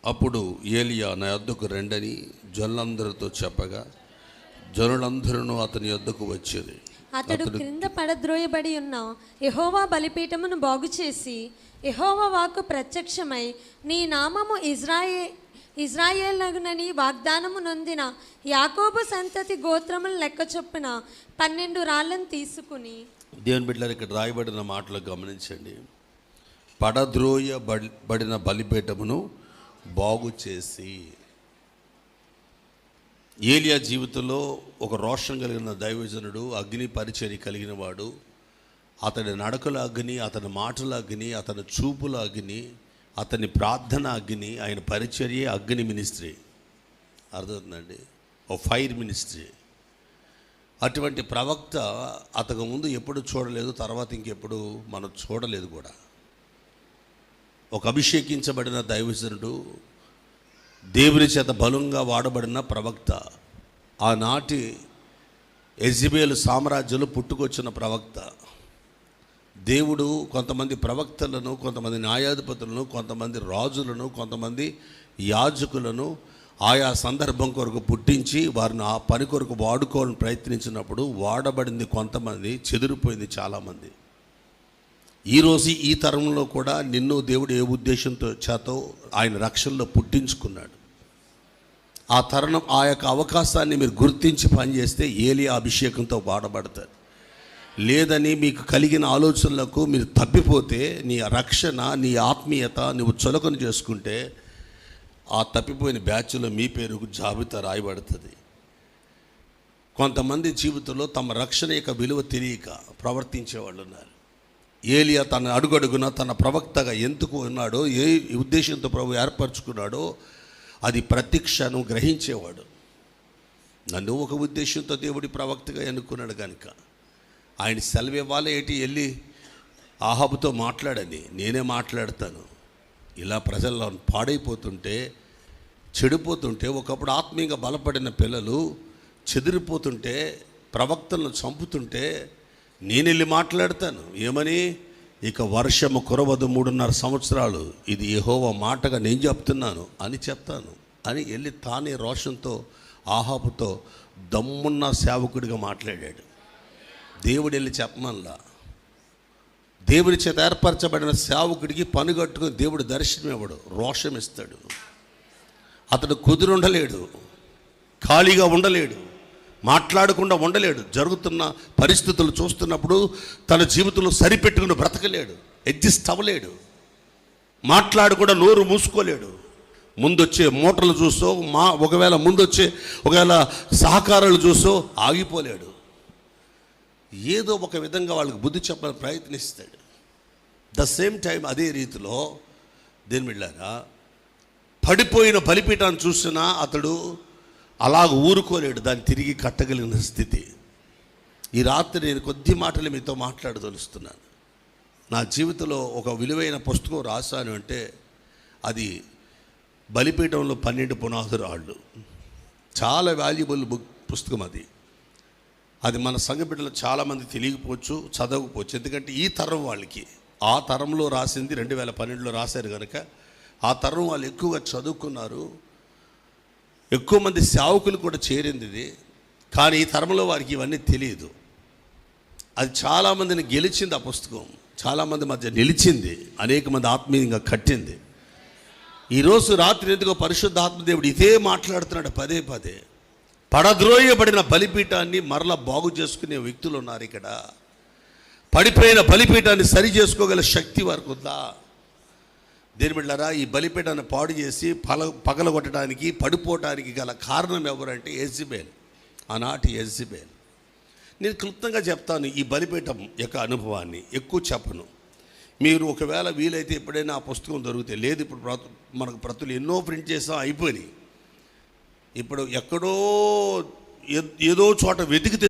అప్పుడు ఏలియా నా యొద్దకు రెండని జనులందరితో చెప్పగా జనులందరూ అతని యొద్దకు వచ్చేది. అతడు క్రింద పడద్రోయబడి ఉన్న యెహోవా బలిపీఠమును బాగు చేసి యెహోవా వాక్కు ప్రత్యక్షమై నీ నామము ఇజ్రాయేలునని వాగ్దానము నొందిన యాకోబు సంతతి గోత్రముల లెక్క చొప్పున 12 రాళ్లను తీసుకుని. దేవుని బిడ్డలారా, ఇక్కడ రాయబడిన మాటలు గమనించండి. పడద్రోయబడిన బలిపీఠమును బాగు చేసి. ఏలియా జీవితంలో ఒక రోషం కలిగిన దైవజనుడు, అగ్ని పరిచర్య కలిగిన వాడు. అతని నడకల అగ్ని, అతని మాటల అగ్ని, అతని చూపుల అగ్ని, అతని ప్రార్థన అగ్ని, ఆయన పరిచర్య అగ్ని మినిస్ట్రీ. అర్థమవుతుందండి, ఓ ఫైర్ మినిస్ట్రీ. అటువంటి ప్రవక్త అతకు ముందు ఎప్పుడు చూడలేదు, తర్వాత ఇంకెప్పుడు మనం చూడలేదు కూడా. ఒక అభిషేకించబడిన దైవజనుడు, దేవుని చేత బలంగా వాడబడిన ప్రవక్త. ఆనాటి యెజబెలు సామ్రాజ్యంలో పుట్టుకొచ్చిన ప్రవక్త. దేవుడు కొంతమంది ప్రవక్తలను, కొంతమంది న్యాయాధిపతులను, కొంతమంది రాజులను, కొంతమంది యాజకులను ఆయా సందర్భం కొరకు పుట్టించి వారిని ఆ పని కొరకు వాడుకోవాలని ప్రయత్నించినప్పుడు వాడబడింది కొంతమంది, చెదిరిపోయింది చాలామంది. ఈరోజు ఈ తరంలో కూడా నిన్ను దేవుడు ఏ ఉద్దేశంతో చేతో ఆయన రక్షణలో పుట్టించుకున్నాడు. ఆ తరుణం, ఆ యొక్క అవకాశాన్ని మీరు గుర్తించి పనిచేస్తే ఏలియా అభిషేకంతో వాడబడతారు. లేదని మీకు కలిగిన ఆలోచనలకు మీరు తప్పిపోతే నీ రక్షణ, నీ ఆత్మీయత నువ్వు చులకన చేసుకుంటే ఆ తప్పిపోయిన బ్యాచ్లో మీ పేరు జాబితా రాయబడుతుంది. కొంతమంది జీవితంలో తమ రక్షణ యొక్క విలువ తెలియక ప్రవర్తించే వాళ్ళు ఉన్నారు. ఏలియా తన అడుగడుగున తన ప్రవక్తగా ఎందుకు ఉన్నాడో, ఏ ఉద్దేశంతో ప్రభు ఏర్పరచుకున్నాడో అది ప్రతి క్షణం గ్రహించేవాడు. నన్ను ఒక ఉద్దేశంతో దేవుడి ప్రవక్తగా ఎన్నుకున్నాడు కనుక ఆయన సెలవు ఇవ్వాలి. ఏంటి వెళ్ళి ఆహాబుతో మాట్లాడని, నేనే మాట్లాడతాను. ఇలా ప్రజల్లో పాడైపోతుంటే, చెడిపోతుంటే, ఒకప్పుడు ఆత్మీయంగా బలపడిన పిల్లలు చెదిరిపోతుంటే, ప్రవక్తలను చంపుతుంటే నేను వెళ్ళి మాట్లాడతాను. ఏమని? ఇక వర్షము కురవదు 3.5 సంవత్సరాలు, ఇది యెహోవా మాటగా నేను చెప్తున్నాను అని చెప్తాను అని వెళ్ళి తానే రోషంతో ఆహాబుతో దమ్మున్న సేవకుడిగా మాట్లాడాడు. దేవుడు వెళ్ళి చెప్పమల్లా. దేవుడి చేత ఏర్పరచబడిన సేవకుడికి పనిగట్టుకుని దేవుడు దర్శనం ఇవ్వడు, రోషం ఇస్తాడు. అతడు కుదురుండలేడు, ఖాళీగా ఉండలేడు, మాట్లాడకుండా ఉండలేడు. జరుగుతున్న పరిస్థితులు చూస్తున్నప్పుడు తన జీవితంలో సరిపెట్టుకుని బ్రతకలేడు, అడ్జస్ట్ అవ్వలేడు, మాట్లాడకుండా నోరు మూసుకోలేడు. ముందొచ్చే మూటలు చూసో, ఒకవేళ ముందొచ్చే సహకారాలు చూసో ఆగిపోలేడు. ఏదో ఒక విధంగా వాళ్ళకి బుద్ధి చెప్పాలని ప్రయత్నిస్తాడు. ద సేమ్ టైం అదే రీతిలో దేని వెళ్ళారా, పడిపోయిన బలిపీఠాన్ని చూసినా అతడు అలాగ ఊరుకోలేడు, దాన్ని తిరిగి కట్టగలిగిన స్థితి. ఈ రాత్రి నేను కొద్ది మాటలు మీతో మాట్లాడదలుస్తున్నాను. నా జీవితంలో ఒక విలువైన పుస్తకం రాశాను అంటే అది బలిపీఠంలో 12 పునాది రాళ్ళు. చాలా వాల్యుబుల్ పుస్తకం అది. అది మన సంఘ బిడ్డలు చాలామంది తెలియకపోవచ్చు, చదవకపోవచ్చు. ఎందుకంటే ఈ తరం వాళ్ళకి, ఆ తరంలో రాసింది 2012లో రాశారు కనుక ఆ తరం వాళ్ళు ఎక్కువగా చదువుకున్నారు, ఎక్కువ మంది సేవకులు కూడా చేరింది ఇది. కానీ ఈ తరంలో వారికి ఇవన్నీ తెలియదు. అది చాలామందిని గెలిచింది. ఆ పుస్తకం చాలామంది మధ్య నిలిచింది, అనేక మంది ఆత్మీయంగా కట్టింది. ఈరోజు రాత్రి ఎందుకో పరిశుద్ధ ఆత్మదేవుడు ఇదే మాట్లాడుతున్నాడు పదే పదే. పడద్రోయబడిన బలిపీఠాన్ని మరలా బాగు చేసుకునే వ్యక్తులు ఉన్నారు ఇక్కడ. పడిపోయిన బలిపీఠాన్ని సరి చేసుకోగల శక్తి వారికి ఉందా? దేని బిడ్డలారా, ఈ బలిపీఠాన్ని పాడు చేసి పగలగొట్టడానికి, పడిపోవటానికి గల కారణం ఎవరంటే యెజబెల్. ఆనాటి యెజబెల్. నేను క్లుప్తంగా చెప్తాను ఈ బలిపీఠం యొక్క అనుభవాన్ని, ఎక్కువ చెప్పను. మీరు ఒకవేళ వీలైతే ఎప్పుడైనా ఆ పుస్తకం దొరికితే, లేదు ఇప్పుడు మనకు ప్రతులు ఎన్నో ప్రింట్ చేసాం, అయిపోయినాయి. ఇప్పుడు ఎక్కడో ఏదో చోట వెతికితే